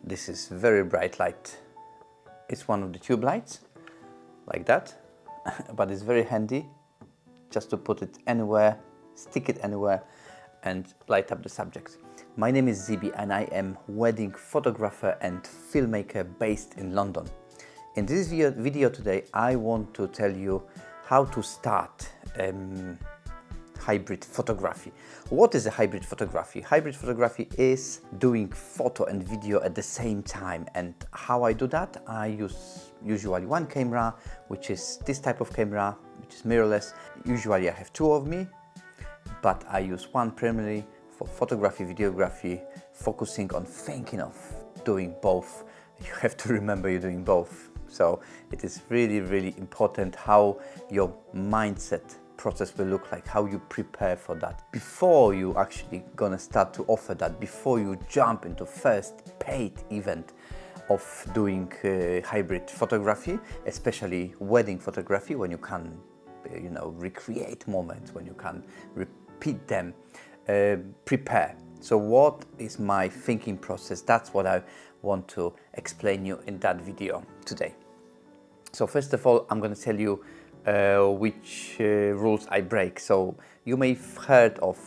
this is very bright light. It's one of the tube lights, like that, but it's very handy just to put it anywhere, stick it anywhere, and light up the subject. My name is Zibi and I am wedding photographer and filmmaker based in London. In this video today, I want to tell you how to start hybrid photography. What is a hybrid photography? Hybrid photography is doing photo and video at the same time. And how I do that? I use usually one camera, which is this type of camera, which is mirrorless. Usually I have two of me, but I use one primarily for photography, videography, focusing on thinking of doing both. You have to remember you're doing both. So it is really, really important how your mindset process will look like, how you prepare for that before you actually gonna start to offer that, before you jump into first paid event of doing hybrid photography, especially wedding photography, when you can recreate moments, when you can repeat them. Prepare. So what is my thinking process? That's what I want to explain you in that video today. So first of all, I'm going to tell you which rules I break. So you may have heard of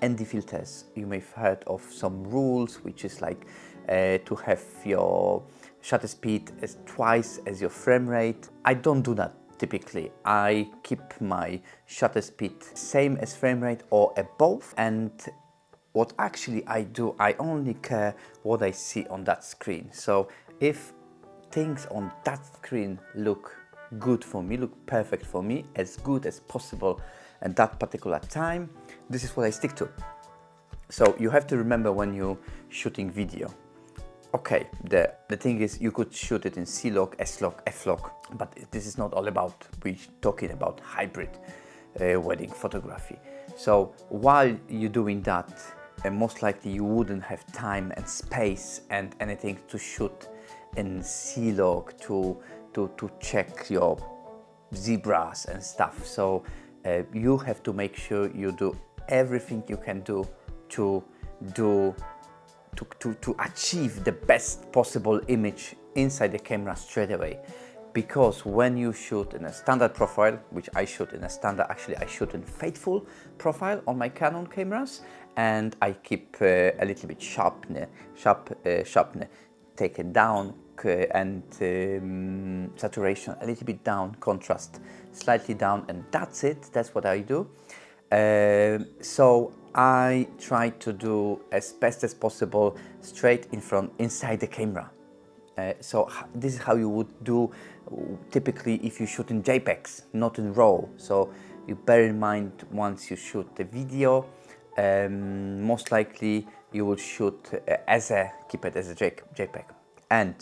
ND filters. You may have heard of some rules, which is like to have your shutter speed as twice as your frame rate. I don't do that typically. I keep my shutter speed same as frame rate or above, and what actually I do, I only care what I see on that screen. So if things on that screen look good for me, look perfect for me, as good as possible at that particular time, this is what I stick to. So you have to remember when you're shooting video, okay, the thing is you could shoot it in C-Log, S-Log, F-Log, but this is not all about, we're talking about hybrid wedding photography. So while you're doing that, most likely you wouldn't have time and space and anything to shoot in C-Log to check your zebras and stuff. So you have to make sure you do everything you can do to achieve the best possible image inside the camera straight away. Because when you shoot in a standard profile, which I shoot in a standard, actually I shoot in faithful profile on my Canon cameras, and I keep a little bit sharpness taken down, and saturation a little bit down, contrast slightly down, and that's it. That's what I do. So I try to do as best as possible straight in front, inside the camera. So this is how you would do typically if you shoot in JPEGs, not in RAW. So you bear in mind, once you shoot the video, most likely you will shoot keep it as a JPEG. And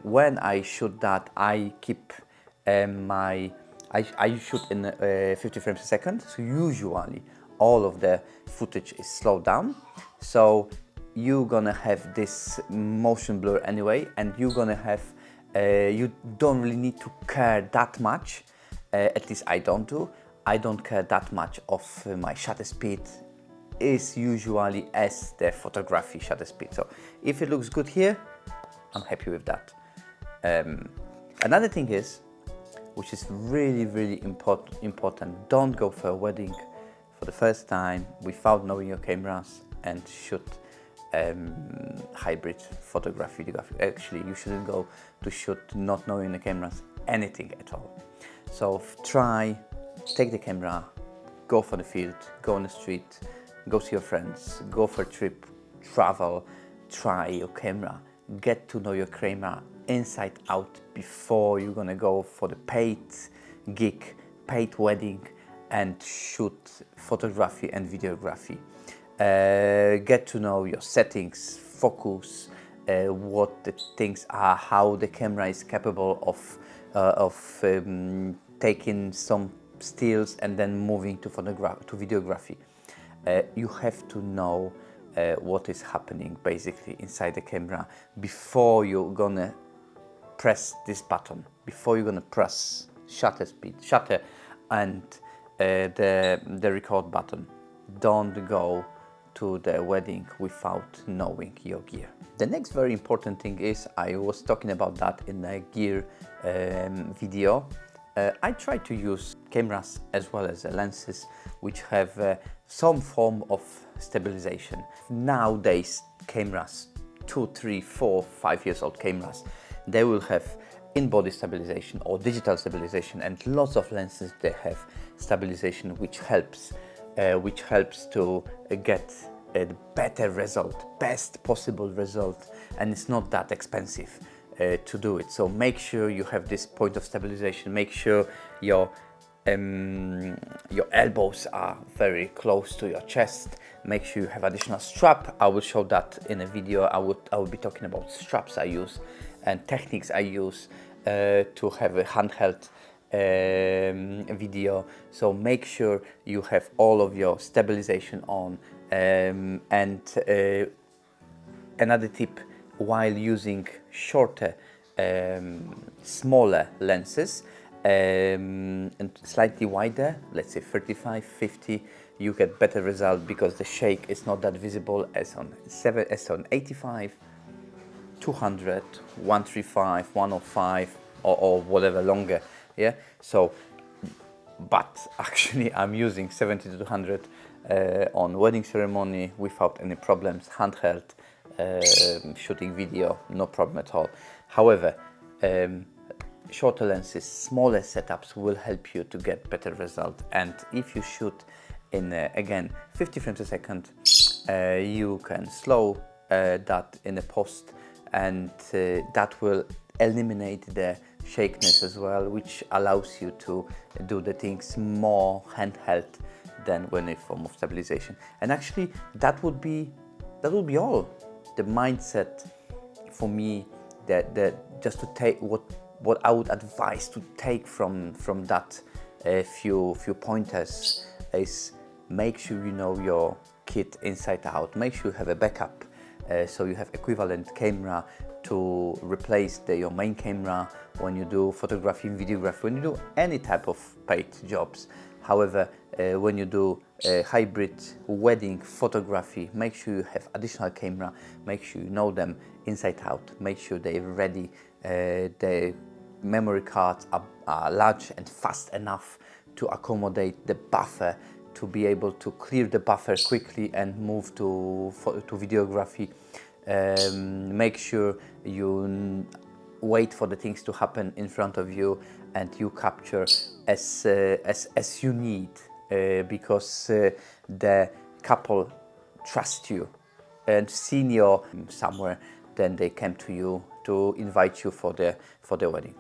when I shoot that, I keep I shoot in 50 frames a second. So usually all of the footage is slowed down. So you're gonna have this motion blur anyway, and you're gonna have you don't really need to care that much, at least I don't care that much of my shutter speed is usually as the photography shutter speed. So if it looks good here, I'm happy with that. Another thing is, which is really, really important, don't go for a wedding for the first time without knowing your cameras and shoot hybrid photography, videography. Actually, you shouldn't go to shoot not knowing the cameras, anything at all. So take the camera, go for the field, go on the street, go see your friends, go for a trip, travel, try your camera, get to know your camera inside out before you're gonna go for the paid gig, paid wedding, and shoot photography and videography. Get to know your settings, focus, what the things are, how the camera is capable of taking some stills and then moving to videography. You have to know what is happening basically inside the camera before you're gonna press this button, before you're gonna press shutter and the record button. Don't go to the wedding without knowing your gear. The next very important thing is, I was talking about that in the gear video. I try to use cameras as well as lenses which have some form of stabilization. Nowadays cameras, 2, 3, 4, 5 years old cameras, they will have in-body stabilization or digital stabilization, and lots of lenses they have stabilization which helps to get a better result, best possible result, and it's not that expensive to do it. So make sure you have this point of stabilization. Make sure your elbows are very close to your chest. Make sure you have additional strap. I will show that in a video. I will be talking about straps I use and techniques I use to have a handheld video. So make sure you have all of your stabilization on. And another tip, while using shorter, smaller lenses and slightly wider, let's say 35, 50, you get better result because the shake is not that visible as on 85, 200, 135, 105, or whatever longer. Yeah. So, but actually I'm using 70 to 200 on wedding ceremony without any problems, handheld, shooting video, no problem at all. However, shorter lenses, smaller setups will help you to get better result. And if you shoot in again 50 frames a second, you can slow that in a post, and that will eliminate the shakiness as well, which allows you to do the things more handheld than when a form of stabilization. And actually that would be all. The mindset for me, that just to take what I would advise to take from that few pointers is, make sure you know your kit inside out. Make sure you have a backup, so you have equivalent camera to replace your main camera when you do photography and videography, when you do any type of paid jobs. However, when you do hybrid wedding photography, make sure you have additional camera, make sure you know them inside out, make sure they're ready, the memory cards are large and fast enough to accommodate the buffer, to be able to clear the buffer quickly and move to videography. Make sure you wait for the things to happen in front of you and you capture as you need, because the couple trust you and seen you somewhere, then they came to you to invite you for the wedding.